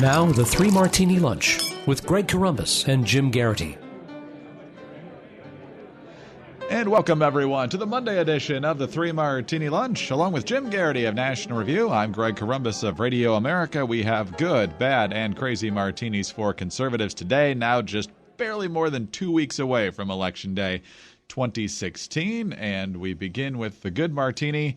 Now, the Three Martini Lunch with Greg Corombos and Jim Garrity. And welcome, everyone, to the Monday edition of the Three Martini Lunch. Along with Jim Garrity of National Review, I'm Greg Corombos of Radio America. We have good, bad, and crazy martinis for conservatives today, now just barely more than 2 weeks away from Election Day 2016. And we begin with the good martini.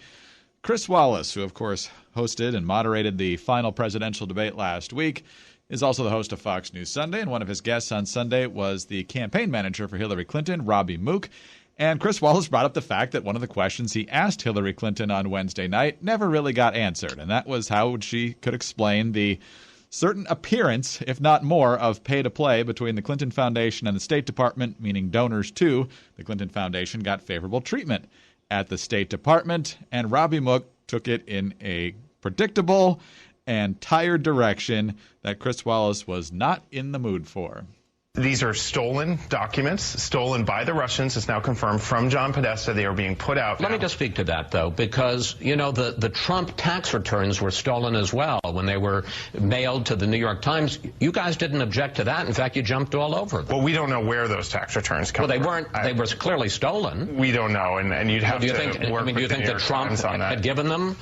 Chris Wallace, who, of course, hosted and moderated the final presidential debate last week, is also the host of Fox News Sunday, and one of his guests on Sunday was the campaign manager for Hillary Clinton, Robbie Mook. And Chris Wallace brought up the fact that one of the questions he asked Hillary Clinton on Wednesday night never really got answered, and that was how she could explain the certain appearance, if not more, of pay-to-play between the Clinton Foundation and the State Department, meaning donors to the Clinton Foundation got favorable treatment at the State Department, and Robbie Mook took it in a predictable and tired direction that Chris Wallace was not in the mood for. These are stolen documents, stolen by the Russians. It's now confirmed from John Podesta. They are being put out now. Let me just speak to that, though, because, you know, the Trump tax returns were stolen as well when they were mailed to the New York Times. You guys didn't object to that. In fact, you jumped all over them. Well, we don't know where those tax returns come from. Well, they were clearly stolen. We don't know, and you'd have to work with do you think the New that York Trump Times on that. had given them?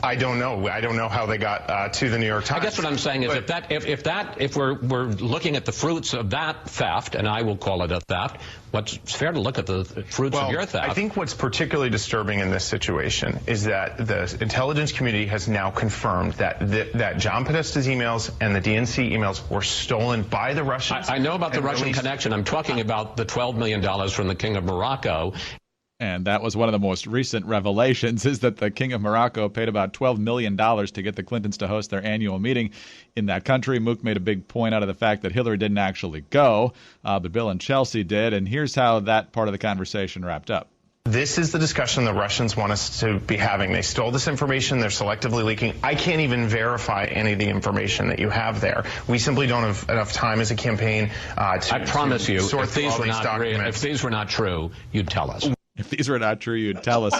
I don't know. I don't know how they got to the New York Times. I guess what I'm saying is if we're looking at the fruits of that theft, and I will call it a theft, it's fair to look at the fruits of your theft. I think what's particularly disturbing in this situation is that the intelligence community has now confirmed that John Podesta's emails and the DNC emails were stolen by the Russians. I know about the Russian connection. I'm talking about the $12 million from the King of Morocco. And that was one of the most recent revelations, is that the King of Morocco paid about $12 million to get the Clintons to host their annual meeting in that country. Mook made a big point out of the fact that Hillary didn't actually go, but Bill and Chelsea did. And here's how that part of the conversation wrapped up. This is the discussion the Russians want us to be having. They stole this information. They're selectively leaking. I can't even verify any of the information that you have there. We simply don't have enough time as a campaign I promise you, sort through all these documents. If these were not true, you'd tell us. If these were not true, you'd tell us.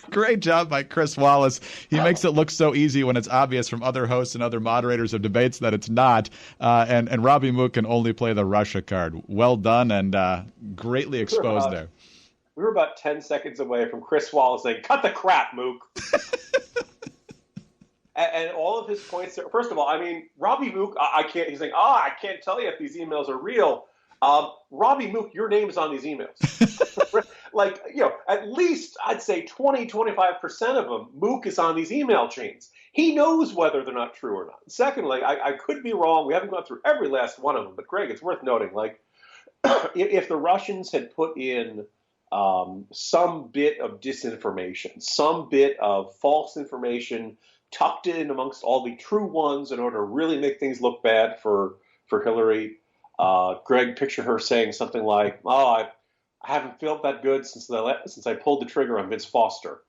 Great job by Chris Wallace. He makes it look so easy when it's obvious from other hosts and other moderators of debates that it's not. And Robbie Mook can only play the Russia card. Well done and greatly exposed there. We were about 10 seconds away from Chris Wallace saying, "Cut the crap, Mook." And all of his points there. First of all, I mean, Robbie Mook, he's saying, I can't tell you if these emails are real. Robbie Mook, your name is on these emails. Like, you know, at least I'd say 20-25% of them, Mook is on these email chains. He knows whether they're not true or not. Secondly, I could be wrong. We haven't gone through every last one of them. But, Greg, it's worth noting, like, if the Russians had put in some bit of disinformation, some bit of false information tucked in amongst all the true ones in order to really make things look bad for Hillary, Greg, picture her saying something like, I haven't felt that good since I pulled the trigger on Vince Foster,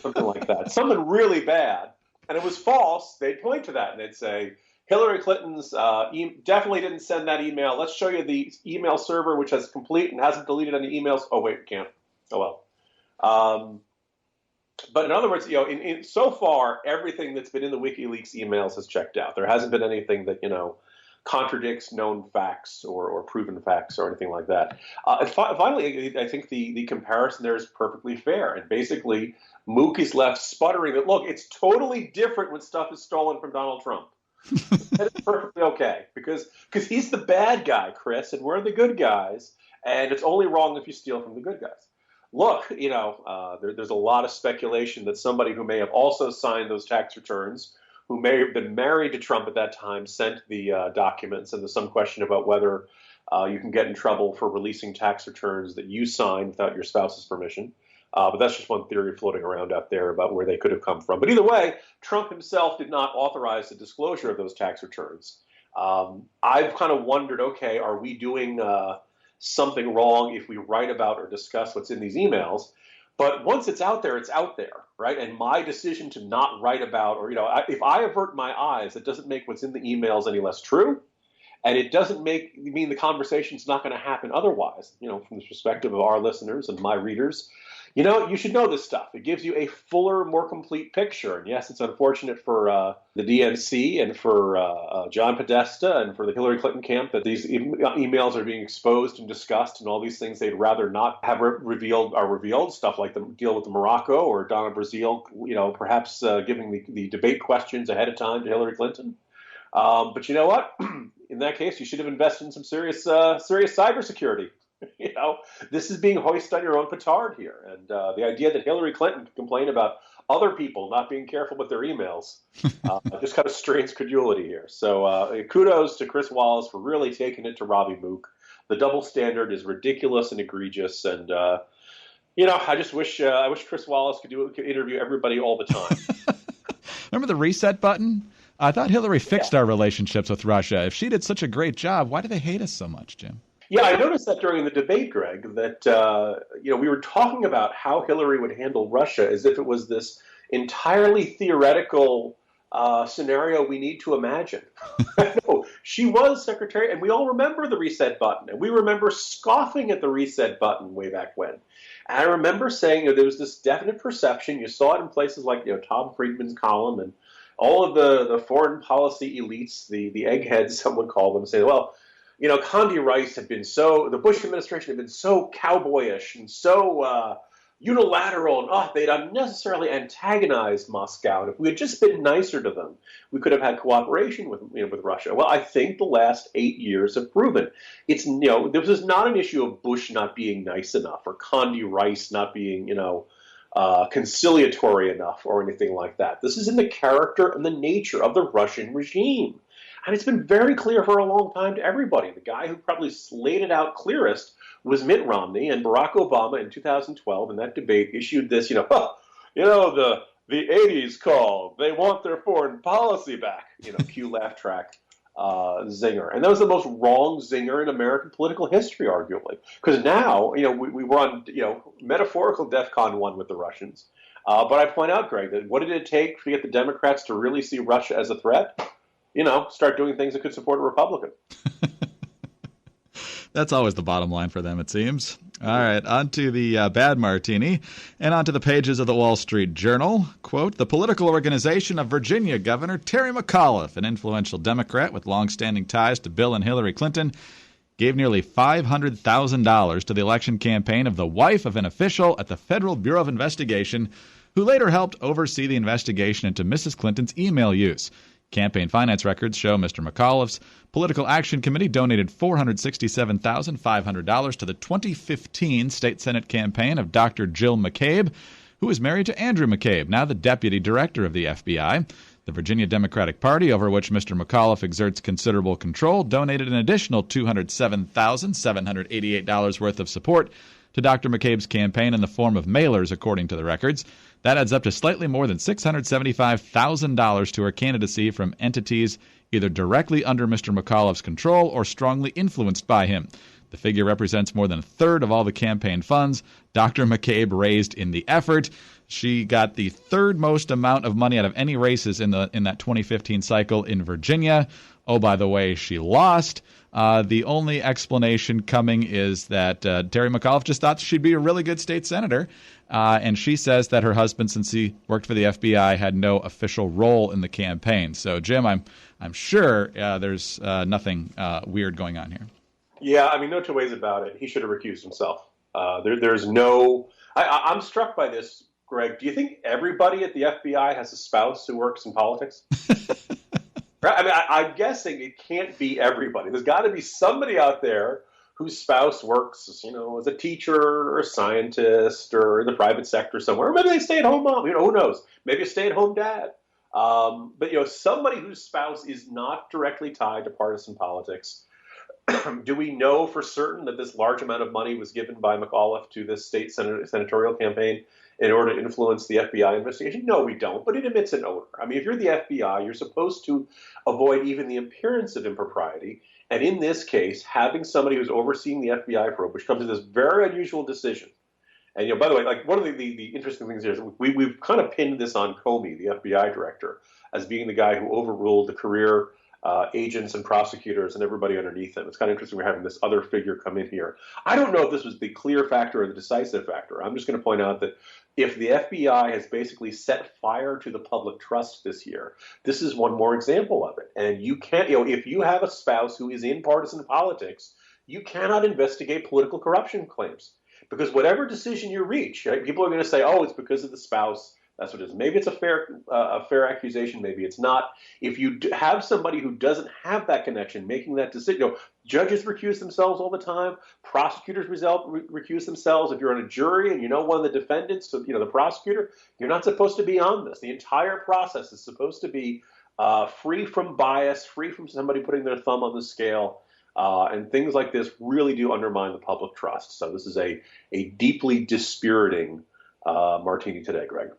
something like that. Something really bad. And it was false. They'd point to that and they'd say, Hillary Clinton's definitely didn't send that email. Let's show you the email server, which is complete and hasn't deleted any emails. Oh, wait, we can't. Oh, well. But in other words, you know, so far, everything that's been in the WikiLeaks emails has checked out. There hasn't been anything that, you know, contradicts known facts or proven facts or anything like that. And finally, I think the comparison there is perfectly fair. And basically, Mook is left sputtering that, look, it's totally different when stuff is stolen from Donald Trump. That is perfectly okay because he's the bad guy, Chris, and we're the good guys. And it's only wrong if you steal from the good guys. Look, you know, there's a lot of speculation that somebody who may have also signed those tax returns, who may have been married to Trump at that time, sent the documents. And there's some question about whether you can get in trouble for releasing tax returns that you signed without your spouse's permission. But that's just one theory floating around out there about where they could have come from. But either way, Trump himself did not authorize the disclosure of those tax returns. I've kind of wondered, okay, are we doing something wrong if we write about or discuss what's in these emails? But once it's out there, right? And my decision to not write about, or, you know, if I avert my eyes, it doesn't make what's in the emails any less true. And it doesn't mean the conversation's not going to happen otherwise, you know, from the perspective of our listeners and my readers. You should know this stuff. It gives you a fuller, more complete picture. And yes, it's unfortunate for the DNC and for John Podesta and for the Hillary Clinton camp that these emails are being exposed and discussed, and all these things they'd rather not have revealed are revealed. Stuff like the deal with the Morocco or Donna Brazile, perhaps giving the debate questions ahead of time to Hillary Clinton. But you know what? In that case, you should have invested in some serious cybersecurity. This is being hoisted on your own petard here. And the idea that Hillary Clinton can complain about other people not being careful with their emails just kind of strains credulity here. So kudos to Chris Wallace for really taking it to Robbie Mook. The double standard is ridiculous and egregious. And, I just wish Chris Wallace could interview everybody all the time. Remember the reset button? I thought Hillary fixed our relationships with Russia. If she did such a great job, why do they hate us so much, Jim? Yeah, I noticed that during the debate, Greg, that we were talking about how Hillary would handle Russia as if it was this entirely theoretical scenario we need to imagine. No, she was secretary, and we all remember the reset button, and we remember scoffing at the reset button way back when. And I remember saying there was this definite perception. You saw it in places like Tom Friedman's column and all of the foreign policy elites, the eggheads, someone called them, say, well, Condi Rice the Bush administration had been so cowboyish and so unilateral, and they'd unnecessarily antagonized Moscow. And if we had just been nicer to them, we could have had cooperation with Russia. Well, I think the last 8 years have proven this is not an issue of Bush not being nice enough or Condi Rice not being, conciliatory enough or anything like that. This is in the character and the nature of the Russian regime. And it's been very clear for a long time to everybody. The guy who probably laid it out clearest was Mitt Romney, and Barack Obama in 2012 in that debate issued this, the 80s call. They want their foreign policy back, cue laugh track zinger. And that was the most wrong zinger in American political history, arguably. Because now, we were on, metaphorical DEFCON 1 with the Russians. But I point out, Greg, that what did it take to get the Democrats to really see Russia as a threat? Start doing things that could support a Republican. That's always the bottom line for them, it seems. All right, on to the bad Martini, and on to the pages of the Wall Street Journal. Quote, the political organization of Virginia Governor Terry McAuliffe, an influential Democrat with longstanding ties to Bill and Hillary Clinton, gave nearly $500,000 to the election campaign of the wife of an official at the Federal Bureau of Investigation, who later helped oversee the investigation into Mrs. Clinton's email use. Campaign finance records show Mr. McAuliffe's Political Action Committee donated $467,500 to the 2015 State Senate campaign of Dr. Jill McCabe, who is married to Andrew McCabe, now the Deputy Director of the FBI. The Virginia Democratic Party, over which Mr. McAuliffe exerts considerable control, donated an additional $207,788 worth of support to Dr. McCabe's campaign in the form of mailers, according to the records. That adds up to slightly more than $675,000 to her candidacy from entities either directly under Mr. McAuliffe's control or strongly influenced by him. The figure represents more than a third of all the campaign funds Dr. McCabe raised in the effort. She got the third most amount of money out of any races in that 2015 cycle in Virginia. Oh, by the way, she lost. The only explanation coming is that Terry McAuliffe just thought she'd be a really good state senator. And she says that her husband, since he worked for the FBI, had no official role in the campaign. So, Jim, I'm sure there's nothing weird going on here. Yeah, no two ways about it. He should have recused himself. There's no. I'm struck by this, Greg. Do you think everybody at the FBI has a spouse who works in politics? I'm guessing it can't be everybody. There's got to be somebody out there whose spouse works, as a teacher or a scientist or in the private sector somewhere. Or maybe they stay-at-home mom. Who knows? Maybe a stay-at-home dad. But somebody whose spouse is not directly tied to partisan politics. Do we know for certain that this large amount of money was given by McAuliffe to this state senatorial campaign in order to influence the FBI investigation? No, we don't, but it emits an odor. If you're the FBI, you're supposed to avoid even the appearance of impropriety. And in this case, having somebody who's overseeing the FBI probe, which comes to this very unusual decision. And, by the way, one of the interesting things here is we've kind of pinned this on Comey, the FBI director, as being the guy who overruled the career agents and prosecutors and everybody underneath them. It's kind of interesting we're having this other figure come in here. I don't know if this was the clear factor or the decisive factor. I'm just going to point out that if the FBI has basically set fire to the public trust this year, this is one more example of it. And you can't, if you have a spouse who is in partisan politics, you cannot investigate political corruption claims. Because whatever decision you reach, right, people are going to say, oh, it's because of the spouse. That's what it is. Maybe it's a fair accusation. Maybe it's not. If you have somebody who doesn't have that connection making that decision, judges recuse themselves all the time. Prosecutors recuse themselves. If you're on a jury and you know one of the defendants, so, the prosecutor, you're not supposed to be on this. The entire process is supposed to be free from bias, free from somebody putting their thumb on the scale. And things like this really do undermine the public trust. So this is a deeply dispiriting Martini today, Greg.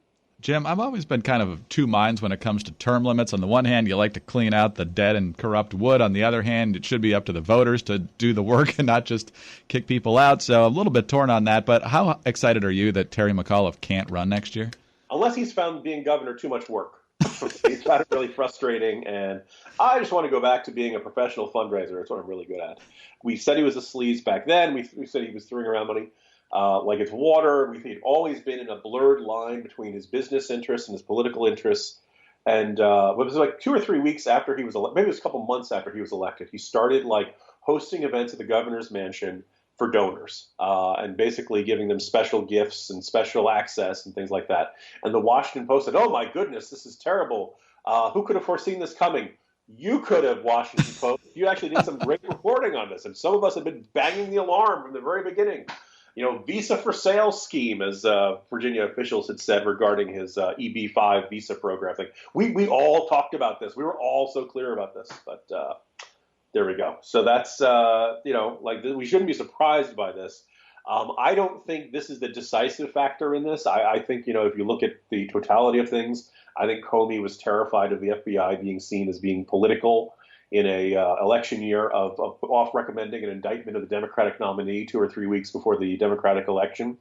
Jim, I've always been kind of two minds when it comes to term limits. On the one hand, you like to clean out the dead and corrupt wood. On the other hand, it should be up to the voters to do the work and not just kick people out. So a little bit torn on that. But how excited are you that Terry McAuliffe can't run next year? Unless he's found being governor too much work. He's found it really frustrating. And I just want to go back to being a professional fundraiser. It's what I'm really good at. We said he was a sleaze back then. We said he was throwing around money like it's water. We think he'd always been in a blurred line between his business interests and his political interests. And it was like 2 or 3 weeks after he was elected, maybe it was a couple months after he was elected, he started hosting events at the governor's mansion for donors and basically giving them special gifts and special access and things like that. And the Washington Post said, oh, my goodness, this is terrible. Who could have foreseen this coming? You could have, Washington Post. You actually did some great reporting on this. And some of us have been banging the alarm from the very beginning. Visa for sale scheme, as Virginia officials had said regarding his EB-5 visa program. We all talked about this. We were all so clear about this. But there we go. So that's, we shouldn't be surprised by this. I don't think this is the decisive factor in this. I think, if you look at the totality of things, I think Comey was terrified of the FBI being seen as being political in a election year of off recommending an indictment of the Democratic nominee 2 or 3 weeks before the Democratic election.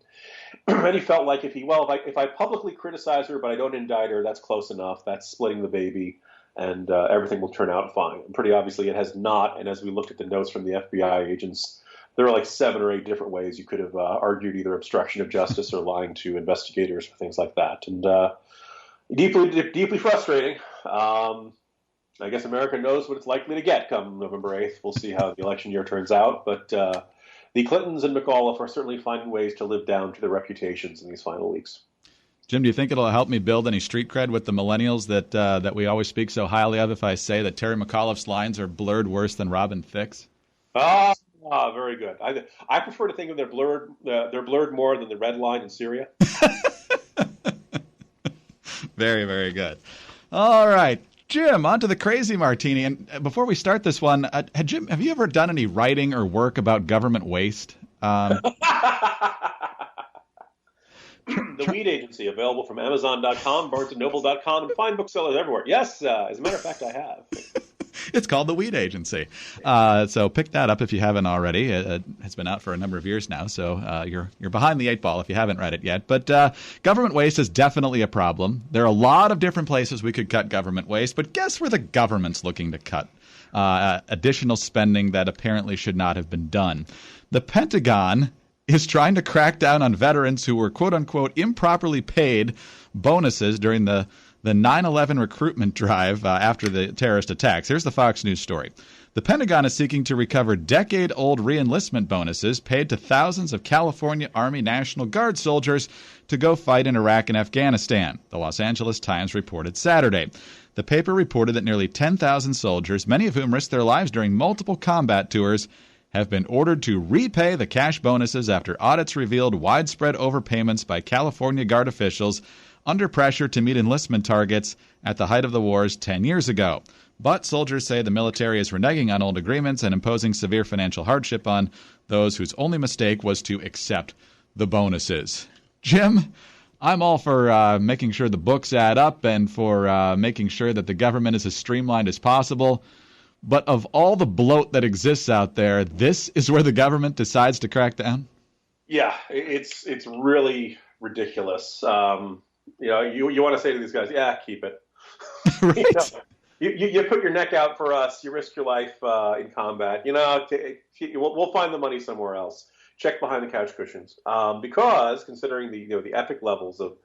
And he felt like if I publicly criticize her but I don't indict her, that's close enough. That's splitting the baby, and everything will turn out fine. And pretty obviously it has not. And as we looked at the notes from the FBI agents, there are 7 or 8 different ways you could have argued either obstruction of justice or lying to investigators or things like that. And deeply frustrating. I guess America knows what it's likely to get come November 8th. We'll see how the election year turns out. But the Clintons and McAuliffe are certainly finding ways to live down to their reputations in these final weeks. Jim, do you think it'll help me build any street cred with the millennials that we always speak so highly of if I say that Terry McAuliffe's lines are blurred worse than Robin Thicke's? Very good. I prefer to think of they're blurred more than the red line in Syria. Very, very good. All right. Jim, on to the crazy Martini. And before we start this one, Jim, have you ever done any writing or work about government waste? The Weed Agency, available from Amazon.com, BarnesandNoble.com, and fine booksellers everywhere. Yes, as a matter of fact, I have. It's called the Weed Agency. So pick that up if you haven't already. It's been out for a number of years now, so you're behind the 8 ball if you haven't read it yet. But government waste is definitely a problem. There are a lot of different places we could cut government waste, but guess where the government's looking to cut additional spending that apparently should not have been done? The Pentagon is trying to crack down on veterans who were, quote-unquote, improperly paid bonuses during the 9/11 recruitment drive after the terrorist attacks. Here's the Fox News story. The Pentagon is seeking to recover decade-old reenlistment bonuses paid to thousands of California Army National Guard soldiers to go fight in Iraq and Afghanistan, the Los Angeles Times reported Saturday. The paper reported that nearly 10,000 soldiers, many of whom risked their lives during multiple combat tours, have been ordered to repay the cash bonuses after audits revealed widespread overpayments by California Guard officials under pressure to meet enlistment targets at the height of the wars 10 years ago. But soldiers say the military is reneging on old agreements and imposing severe financial hardship on those whose only mistake was to accept the bonuses. Jim, I'm all for making sure the books add up and for making sure that the government is as streamlined as possible. But of all the bloat that exists out there, this is where the government decides to crack down? Yeah, it's really ridiculous. You want to say to these guys, yeah, keep it. Right. you put your neck out for us. You risk your life in combat. We'll find the money somewhere else. Check behind the couch cushions. Because considering the epic levels of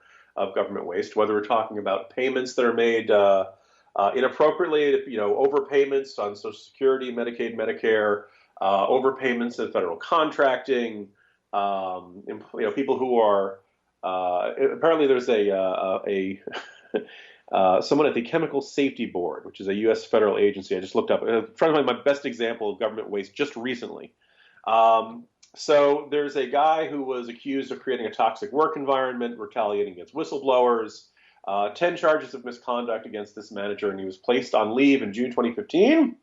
government waste, whether we're talking about payments that are made inappropriately, overpayments on Social Security, Medicaid, Medicare, overpayments in federal contracting, people who are apparently there's someone at the Chemical Safety Board, which is a U.S. federal agency. I just looked up. I'm trying to find my best example of government waste just recently. So there's a guy who was accused of creating a toxic work environment, retaliating against whistleblowers, 10 charges of misconduct against this manager, and he was placed on leave in June 2015.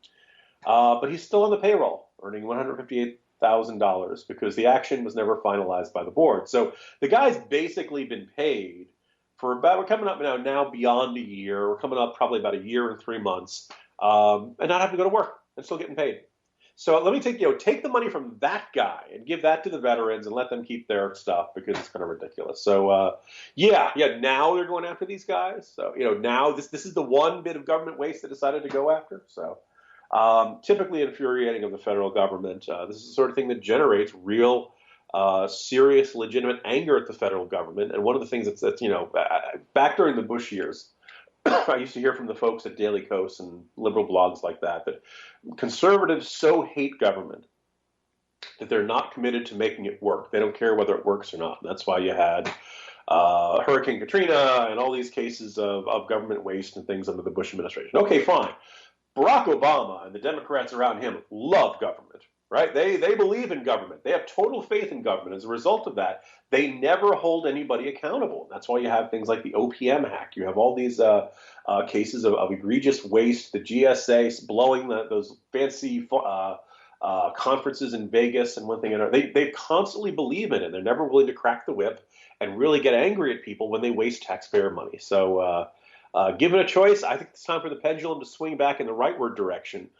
But he's still on the payroll, earning $158,000 because the action was never finalized by the board. So the guy's basically been paid for we're coming up now beyond a year. We're coming up probably about a year and 3 months, and not having to go to work and still getting paid. So let me take the money from that guy and give that to the veterans and let them keep their stuff because it's kind of ridiculous. So now they're going after these guys. So now this is the one bit of government waste they decided to go after. So typically infuriating of the federal government. This is the sort of thing that generates real, serious, legitimate anger at the federal government. And one of the things that's back during the Bush years, I used to hear from the folks at Daily Kos and liberal blogs like that conservatives so hate government that they're not committed to making it work. They don't care whether it works or not. And that's why you had Hurricane Katrina and all these cases of government waste and things under the Bush administration. Okay, fine. Barack Obama and the Democrats around him love government, right? They believe in government. They have total faith in government. As a result of that, they never hold anybody accountable. That's why you have things like the OPM hack. You have all these cases of egregious waste, the GSA blowing those fancy conferences in Vegas and one thing and another. They constantly believe in it. They're never willing to crack the whip and really get angry at people when they waste taxpayer money. So given a choice, I think it's time for the pendulum to swing back in the rightward direction.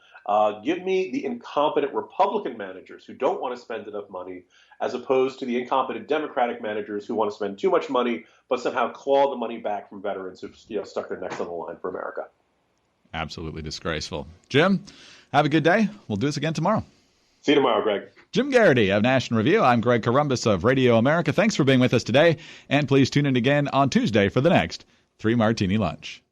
Give me the incompetent Republican managers who don't want to spend enough money, as opposed to the incompetent Democratic managers who want to spend too much money, but somehow claw the money back from veterans who've stuck their necks on the line for America. Absolutely disgraceful. Jim, have a good day. We'll do this again tomorrow. See you tomorrow, Greg. Jim Garrity of National Review. I'm Greg Corombos of Radio America. Thanks for being with us today, and please tune in again on Tuesday for the next 3 Martini Lunch.